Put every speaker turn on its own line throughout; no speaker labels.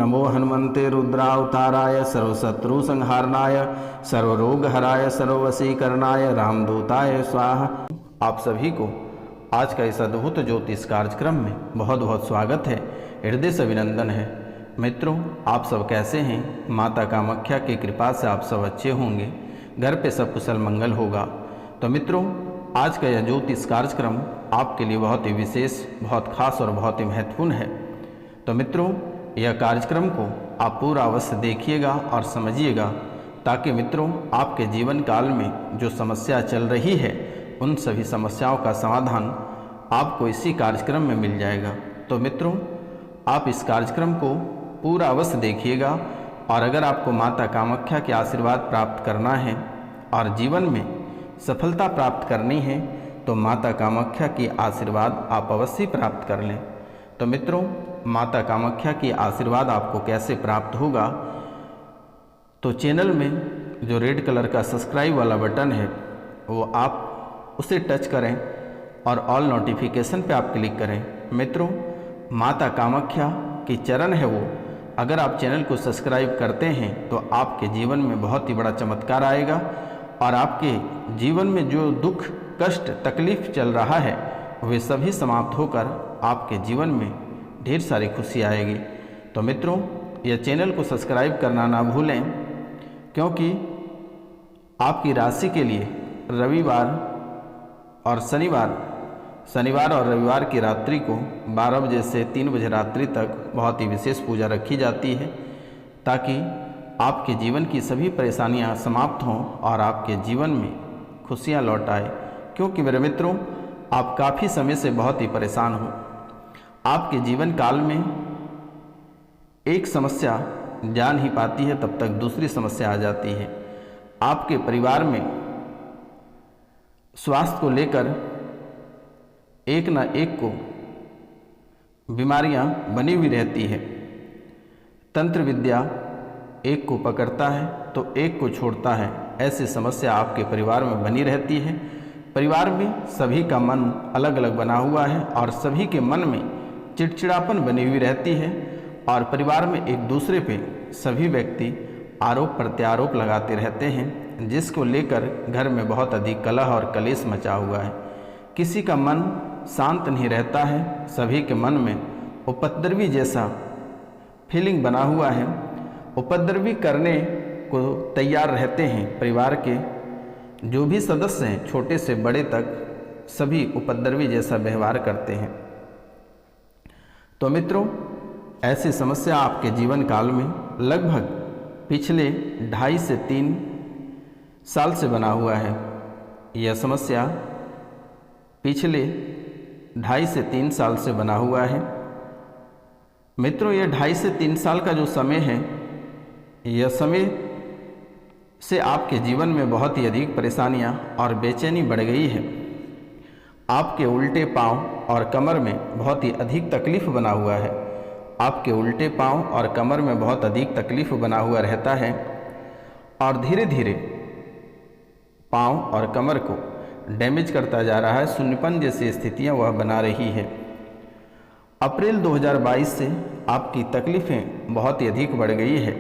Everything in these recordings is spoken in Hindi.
नमो हनुमते रुद्रावताराय सर्वशत्रुसंहारणाय सर्वरोगहराय सर्ववशीकरणाय रामदूताय स्वाहा। आप सभी को आज का इस अद्भुत ज्योतिष कार्यक्रम में बहुत बहुत स्वागत है, हृदय से अभिनंदन है। मित्रों, आप सब कैसे हैं? माता कामाख्या की कृपा से आप सब अच्छे होंगे, घर पे सब कुशल मंगल होगा। तो मित्रों, आज का यह ज्योतिष कार्यक्रम आपके लिए बहुत ही विशेष, बहुत खास और बहुत ही महत्वपूर्ण है। तो मित्रों, यह कार्यक्रम को आप पूरा अवश्य देखिएगा और समझिएगा, ताकि मित्रों आपके जीवन काल में जो समस्या चल रही है उन सभी समस्याओं का समाधान आपको इसी कार्यक्रम में मिल जाएगा। तो मित्रों, आप इस कार्यक्रम को पूरा अवश्य देखिएगा, और अगर आपको माता कामाख्या के आशीर्वाद प्राप्त करना है और जीवन में सफलता प्राप्त करनी है तो माता कामाख्या की आशीर्वाद आप अवश्य प्राप्त कर लें। तो मित्रों, माता कामाख्या की आशीर्वाद आपको कैसे प्राप्त होगा? तो चैनल में जो रेड कलर का सब्सक्राइब वाला बटन है वो आप उसे टच करें और ऑल नोटिफिकेशन पे आप क्लिक करें। मित्रों, माता कामाख्या की चरण है वो, अगर आप चैनल को सब्सक्राइब करते हैं तो आपके जीवन में बहुत ही बड़ा चमत्कार आएगा, और आपके जीवन में जो दुख कष्ट तकलीफ चल रहा है वे सभी समाप्त होकर आपके जीवन में ढेर सारी खुशी आएगी। तो मित्रों, यह चैनल को सब्सक्राइब करना ना भूलें, क्योंकि आपकी राशि के लिए रविवार और शनिवार और रविवार की रात्रि को 12 बजे से 3 बजे रात्रि तक बहुत ही विशेष पूजा रखी जाती है, ताकि आपके जीवन की सभी परेशानियां समाप्त हों और आपके जीवन में खुशियां लौट आए। क्योंकि मेरे मित्रों, आप काफ़ी समय से बहुत ही परेशान हो। आपके जीवन काल में एक समस्या जा नहीं पाती है, तब तक दूसरी समस्या आ जाती है। आपके परिवार में स्वास्थ्य को लेकर एक न एक को बीमारियां बनी हुई रहती है। तंत्र विद्या एक को पकड़ता है तो एक को छोड़ता है, ऐसी समस्या आपके परिवार में बनी रहती है। परिवार में सभी का मन अलग अलग बना हुआ है और सभी के मन में चिड़चिड़ापन बनी हुई रहती है, और परिवार में एक दूसरे पे सभी व्यक्ति आरोप प्रत्यारोप लगाते रहते हैं, जिसको लेकर घर में बहुत अधिक कलह और कलेश मचा हुआ है। किसी का मन शांत नहीं रहता है, सभी के मन में उपद्रवी जैसा फीलिंग बना हुआ है। उपद्रवी करने को तैयार रहते हैं। परिवार के जो भी सदस्य हैं, छोटे से बड़े तक, सभी उपद्रवी जैसा व्यवहार करते हैं। तो मित्रों, ऐसी समस्या आपके जीवन काल में लगभग पिछले 2.5 से 3 साल से बना हुआ है। यह समस्या पिछले 2.5 से 3 साल से बना हुआ है। मित्रों, यह 2.5 से 3 साल का जो समय है, यह समय से आपके जीवन में बहुत ही अधिक परेशानियां और बेचैनी बढ़ गई है। आपके उल्टे पांव और कमर में बहुत ही अधिक तकलीफ बना हुआ है। आपके उल्टे पांव और कमर में बहुत अधिक तकलीफ बना हुआ रहता है, और धीरे धीरे पांव और कमर को डैमेज करता जा रहा है। शून्यपन जैसी स्थितियां वह बना रही है। अप्रैल 2022 से आपकी तकलीफ़ें बहुत ही अधिक बढ़ गई है।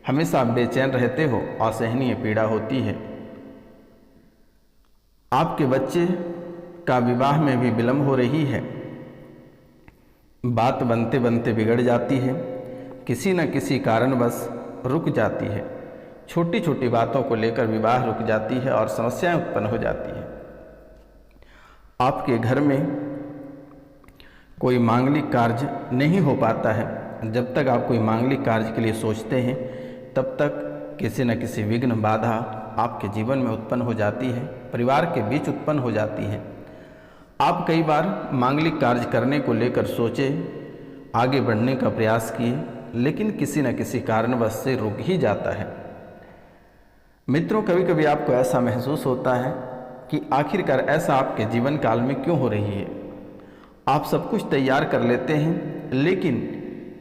हमेशा आप बेचैन रहते हो, असहनीय पीड़ा होती है। आपके बच्चे का विवाह में भी विलंब हो रही है। बात बनते बनते बिगड़ जाती है, किसी न किसी कारणवश रुक जाती है। छोटी छोटी बातों को लेकर विवाह रुक जाती है और समस्याएं उत्पन्न हो जाती है। आपके घर में कोई मांगलिक कार्य नहीं हो पाता है। जब तक आप कोई मांगलिक कार्य के लिए सोचते हैं, तब तक किसी न किसी विघ्न बाधा आपके जीवन में उत्पन्न हो जाती है, परिवार के बीच उत्पन्न हो जाती है। आप कई बार मांगलिक कार्य करने को लेकर सोचे, आगे बढ़ने का प्रयास किए, लेकिन किसी न किसी कारणवश से रुक ही जाता है। मित्रों, कभी कभी आपको ऐसा महसूस होता है कि आखिरकार ऐसा आपके जीवन काल में क्यों हो रही है। आप सब कुछ तैयार कर लेते हैं, लेकिन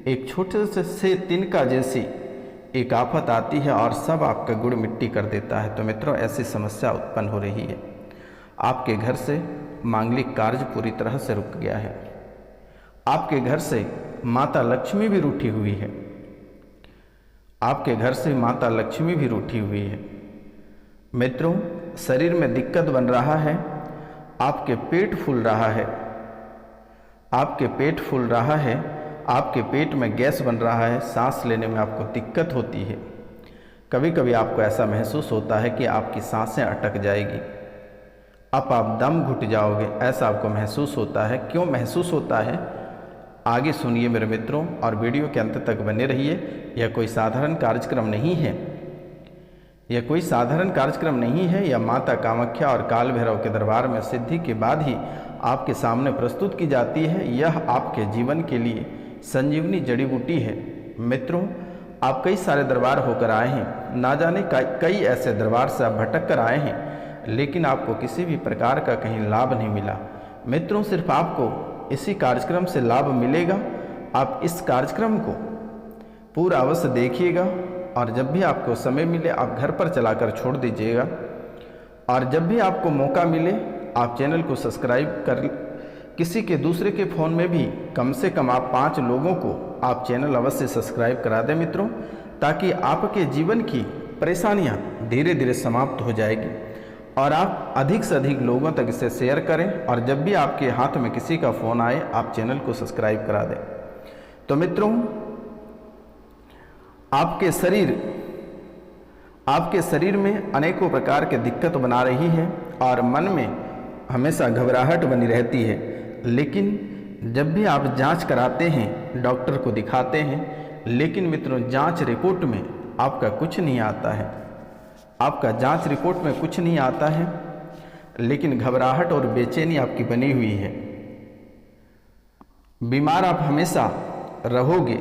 एक छोटे से तिनका जैसी एक आफत आती है और सब आपका गुड़ मिट्टी कर देता है। तो मित्रों, ऐसी समस्या उत्पन्न हो रही है। आपके घर से मांगलिक कार्य पूरी तरह से रुक गया है। आपके घर से माता लक्ष्मी भी रूठी हुई है। आपके घर से माता लक्ष्मी भी रूठी हुई है। मित्रों, शरीर में दिक्कत बन रहा है, आपके पेट फूल रहा है, आपके पेट फूल रहा है, आपके पेट में गैस बन रहा है, सांस लेने में आपको दिक्कत होती है। कभी कभी आपको ऐसा महसूस होता है कि आपकी सांसें अटक जाएगी, अब आप दम घुट जाओगे, ऐसा आपको महसूस होता है। क्यों महसूस होता है, आगे सुनिए मेरे मित्रों और वीडियो के अंत तक बने रहिए। यह कोई साधारण कार्यक्रम नहीं है, यह कोई साधारण कार्यक्रम नहीं है। यह माता कामाख्या और काल भैरव के दरबार में सिद्धि के बाद ही आपके सामने प्रस्तुत की जाती है। यह आपके जीवन के लिए संजीवनी जड़ी बूटी है। मित्रों, आप कई सारे दरबार होकर आए हैं, ना जाने कई ऐसे दरबार से आप भटक कर आए हैं, लेकिन आपको किसी भी प्रकार का कहीं लाभ नहीं मिला। मित्रों, सिर्फ आपको इसी कार्यक्रम से लाभ मिलेगा। आप इस कार्यक्रम को पूरा अवश्य देखिएगा और जब भी आपको समय मिले आप घर पर चलाकर छोड़ दीजिएगा। और जब भी आपको मौका मिले आप चैनल को सब्सक्राइब कर, किसी के दूसरे के फ़ोन में भी कम से कम आप 5 लोगों को आप चैनल अवश्य सब्सक्राइब करा दें मित्रों, ताकि आपके जीवन की परेशानियां धीरे धीरे समाप्त हो जाएगी और आप अधिक से अधिक लोगों तक इसे शेयर करें। और जब भी आपके हाथ में किसी का फ़ोन आए आप चैनल को सब्सक्राइब करा दें। तो मित्रों, आपके शरीर में अनेकों प्रकार के दिक्कत बना रही है और मन में हमेशा घबराहट बनी रहती है। लेकिन जब भी आप जांच कराते हैं, डॉक्टर को दिखाते हैं, लेकिन मित्रों जांच रिपोर्ट में आपका कुछ नहीं आता है, आपका जांच रिपोर्ट में कुछ नहीं आता है, लेकिन घबराहट और बेचैनी आपकी बनी हुई है। बीमार आप हमेशा रहोगे,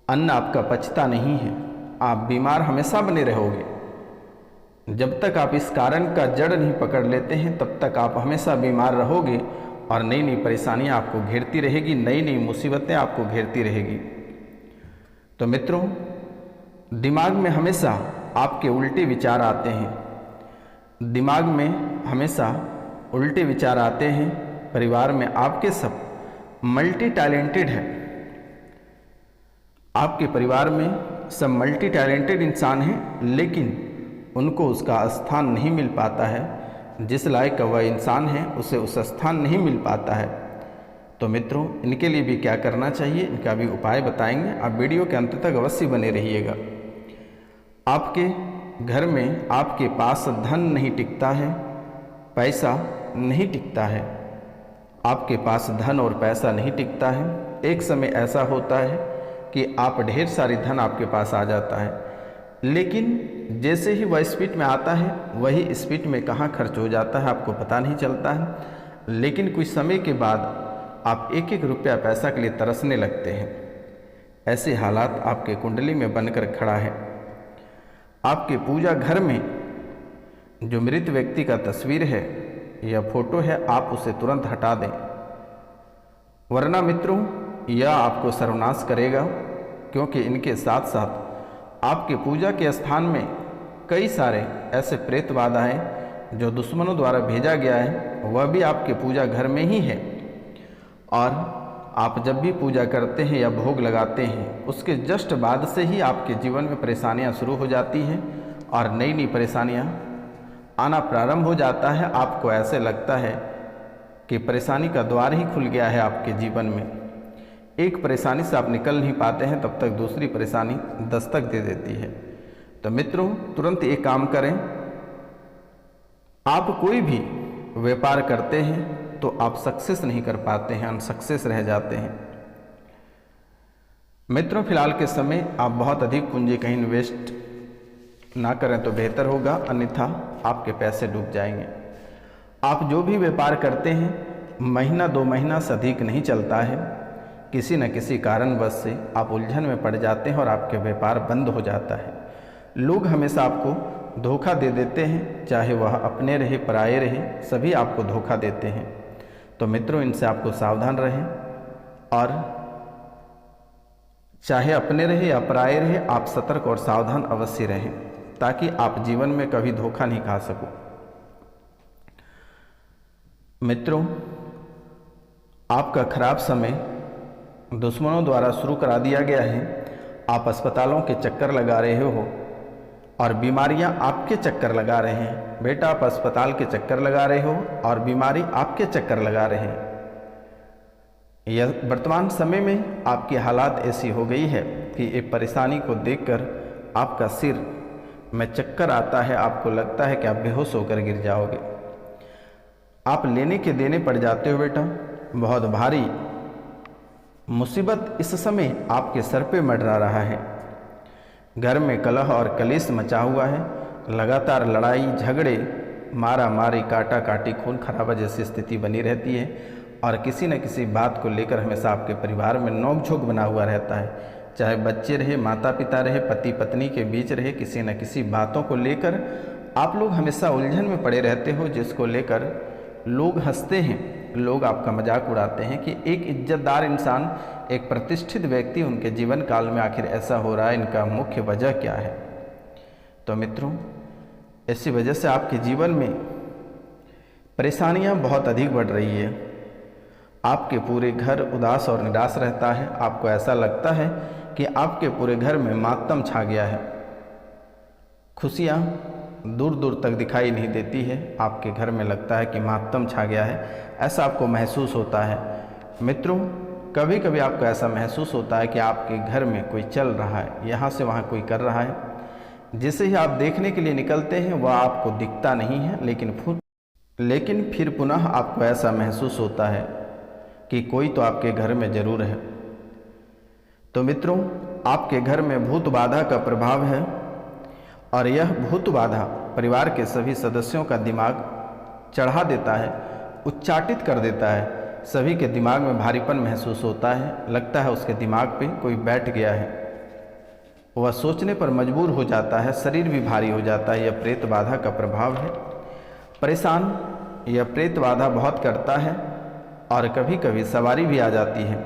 अन्न आपका पचता नहीं है, आप बीमार हमेशा बने रहोगे। जब तक आप इस कारण का जड़ नहीं पकड़ लेते हैं तब तक आप हमेशा बीमार रहोगे और नई नई परेशानियां आपको घेरती रहेगी, नई नई मुसीबतें आपको घेरती रहेगी। तो मित्रों, दिमाग में हमेशा आपके उल्टे विचार आते हैं, दिमाग में हमेशा उल्टे विचार आते हैं। परिवार में आपके सब मल्टी टैलेंटेड है, आपके परिवार में सब मल्टी टैलेंटेड इंसान हैं, लेकिन उनको उसका स्थान नहीं मिल पाता है। जिस लायक का वह इंसान है उसे उस स्थान नहीं मिल पाता है। तो मित्रों, इनके लिए भी क्या करना चाहिए, इनका भी उपाय बताएंगे। आप वीडियो के अंत तक अवश्य बने रहिएगा। आपके घर में आपके पास धन नहीं टिकता है, पैसा नहीं टिकता है, आपके पास धन और पैसा नहीं टिकता है। एक समय ऐसा होता है कि आप ढेर सारी धन आपके पास आ जाता है, लेकिन जैसे ही वह स्पीड में आता है वही स्पीड में कहाँ खर्च हो जाता है आपको पता नहीं चलता है। लेकिन कुछ समय के बाद आप एक एक रुपया पैसा के लिए तरसने लगते हैं। ऐसे हालात आपके कुंडली में बनकर खड़ा है। आपके पूजा घर में जो मृत व्यक्ति का तस्वीर है या फोटो है, आप उसे तुरंत हटा दें, वरना मित्रों यह आपको सर्वनाश करेगा। क्योंकि इनके साथ साथ आपके पूजा के स्थान में कई सारे ऐसे प्रेत बाधाएं जो दुश्मनों द्वारा भेजा गया है, वह भी आपके पूजा घर में ही है। और आप जब भी पूजा करते हैं या भोग लगाते हैं उसके जस्ट बाद से ही आपके जीवन में परेशानियां शुरू हो जाती हैं और नई नई परेशानियां आना प्रारंभ हो जाता है। आपको ऐसे लगता है कि परेशानी का द्वार ही खुल गया है आपके जीवन में। एक परेशानी से आप निकल नहीं पाते हैं तब तक दूसरी परेशानी दस्तक दे देती है। तो मित्रों, तुरंत एक काम करें, आप कोई भी व्यापार करते हैं तो आप सक्सेस नहीं कर पाते हैं, अनसक्सेस रह जाते हैं। मित्रों, फिलहाल के समय आप बहुत अधिक पूंजी कहीं इन्वेस्ट ना करें तो बेहतर होगा, अन्यथा आपके पैसे डूब जाएंगे। आप जो भी व्यापार करते हैं महीना 2 महीना से अधिक नहीं चलता है, किसी न किसी कारणवश से आप उलझन में पड़ जाते हैं और आपके व्यापार बंद हो जाता है। लोग हमेशा आपको धोखा दे देते हैं, चाहे वह अपने रहे पराये रहे, सभी आपको धोखा देते हैं। तो मित्रों, इनसे आपको सावधान रहें और चाहे अपने रहे या पराये रहे, आप सतर्क और सावधान अवश्य रहें ताकि आप जीवन में कभी धोखा नहीं खा सको। मित्रों, आपका खराब समय दुश्मनों द्वारा शुरू करा दिया गया है। आप अस्पतालों के चक्कर लगा रहे हो और बीमारियां आपके चक्कर लगा रहे हैं। बेटा, आप अस्पताल के चक्कर लगा रहे हो और बीमारी आपके चक्कर लगा रहे हैं। यह वर्तमान समय में आपकी हालात ऐसी हो गई है कि एक परेशानी को देखकर आपका सिर में चक्कर आता है, आपको लगता है कि आप बेहोश होकर गिर जाओगे। आप लेने के देने पड़ जाते हो बेटा। बहुत भारी मुसीबत इस समय आपके सर पे मंडरा रहा है। घर में कलह और कलेश मचा हुआ है। लगातार लड़ाई झगड़े, मारा मारी, काटा काटी, खून खराबा जैसी स्थिति बनी रहती है और किसी न किसी बात को लेकर हमेशा आपके परिवार में नोक-झोंक बना हुआ रहता है। चाहे बच्चे रहे, माता पिता रहे, पति पत्नी के बीच रहे, किसी न किसी बातों को लेकर आप लोग हमेशा उलझन में पड़े रहते हो, जिसको लेकर लोग हंसते हैं, लोग आपका मजाक उड़ाते हैं कि एक इज्जतदार इंसान, एक प्रतिष्ठित व्यक्ति उनके जीवन काल में आखिर ऐसा हो रहा है, इनका मुख्य वजह क्या है। तो मित्रों, ऐसी वजह से आपके जीवन में परेशानियां बहुत अधिक बढ़ रही है। आपके पूरे घर उदास और निराश रहता है। आपको ऐसा लगता है कि आपके पूरे घर में मातम छा गया है। खुशियां दूर दूर तक दिखाई नहीं देती है। आपके घर में लगता है कि मातम छा गया है, ऐसा आपको महसूस होता है। मित्रों, कभी कभी आपको ऐसा महसूस होता है कि आपके घर में कोई चल रहा है, यहाँ से वहाँ कोई कर रहा है। जिसे ही आप देखने के लिए निकलते हैं वह आपको दिखता नहीं है, लेकिन फिर पुनः आपको ऐसा महसूस होता है कि कोई तो आपके घर में जरूर है। तो मित्रों, आपके घर में भूत बाधा का प्रभाव है और यह भूत बाधा परिवार के सभी सदस्यों का दिमाग चढ़ा देता है, उच्चाटित कर देता है। सभी के दिमाग में भारीपन महसूस होता है। लगता है उसके दिमाग पे कोई बैठ गया है। वह सोचने पर मजबूर हो जाता है, शरीर भी भारी हो जाता है। यह प्रेत बाधा का प्रभाव है। परेशान यह प्रेत बाधा बहुत करता है और कभी कभी सवारी भी आ जाती है।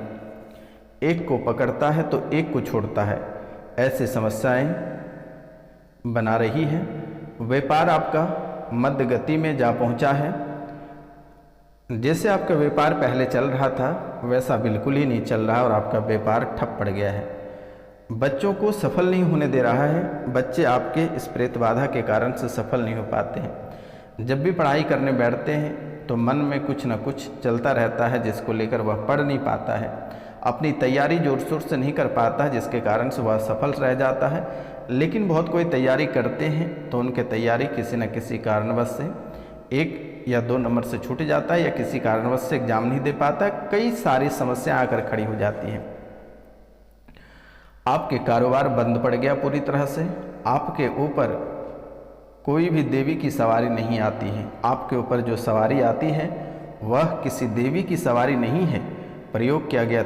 एक को पकड़ता है तो एक को छोड़ता है। ऐसी समस्याएं बना रही है। व्यापार आपका मध्य गति में जा पहुंचा है। जैसे आपका व्यापार पहले चल रहा था वैसा बिल्कुल ही नहीं चल रहा और आपका व्यापार ठप पड़ गया है। बच्चों को सफल नहीं होने दे रहा है। बच्चे आपके इस प्रेत बाधा के कारण से सफल नहीं हो पाते हैं। जब भी पढ़ाई करने बैठते हैं तो मन में कुछ न कुछ चलता रहता है, जिसको लेकर वह पढ़ नहीं पाता है। अपनी तैयारी जोर शोर से नहीं कर पाता, जिसके कारण से वह सफल रह जाता है। लेकिन बहुत कोई तैयारी करते हैं तो उनके तैयारी किसी न किसी कारणवश से 1 या 2 नंबर से छूट जाता है या किसी कारणवश से एग्जाम नहीं दे पाता। कई सारी समस्याएं आकर खड़ी हो जाती हैं। आपके कारोबार बंद पड़ गया पूरी तरह से। आपके ऊपर कोई भी देवी की सवारी नहीं आती है। आपके ऊपर जो सवारी आती है वह किसी देवी की सवारी नहीं है, प्रयोग किया गया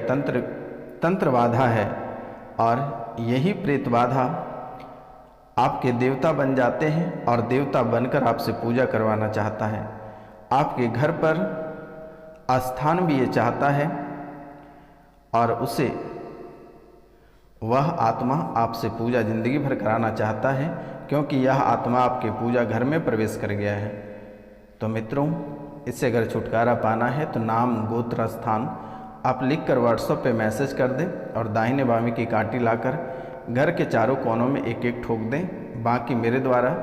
तंत्र बाधा है। और यही प्रेत बाधा आपके देवता बन जाते हैं और देवता बनकर आपसे पूजा करवाना चाहता है। आपके घर पर स्थान भी ये चाहता है और उसे वह आत्मा आपसे पूजा जिंदगी भर कराना चाहता है, क्योंकि यह आत्मा आपके पूजा घर में प्रवेश कर गया है। तो मित्रों, इससे अगर छुटकारा पाना है तो नाम, गोत्र, स्थान आप लिखकर व्हाट्सएप पे मैसेज कर दें और दाहिने बामे की कांटी लाकर घर के चारों कोनों में एक एक ठोक दें। बाकी मेरे द्वारा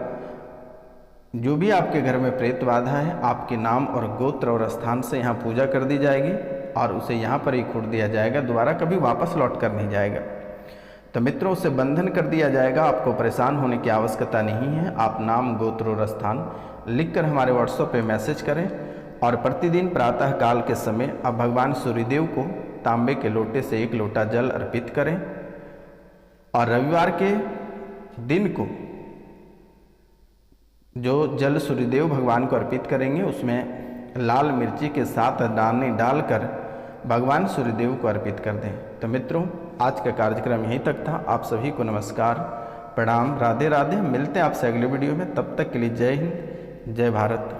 जो भी आपके घर में प्रेत बाधा है, आपके नाम और गोत्र और स्थान से यहाँ पूजा कर दी जाएगी और उसे यहाँ पर ही खोड़ दिया जाएगा। दोबारा कभी वापस लौट कर नहीं जाएगा। तो मित्रों, उसे बंधन कर दिया जाएगा। आपको परेशान होने की आवश्यकता नहीं है। आप नाम, गोत्र और स्थान लिखकर हमारे व्हाट्सएप पे मैसेज करें और प्रतिदिन प्रातः काल के समय आप भगवान सूर्यदेव को तांबे के लोटे से 1 लोटा जल अर्पित करें। और रविवार के दिन को जो जल सूर्यदेव भगवान को अर्पित करेंगे उसमें लाल मिर्ची के 7 दाने डालकर भगवान सूर्यदेव को अर्पित कर दें। तो मित्रों, आज का कार्यक्रम यहीं तक था। आप सभी को नमस्कार, प्रणाम, राधे राधे। मिलते हैं आपसे अगले वीडियो में। तब तक के लिए जय हिंद, जय भारत।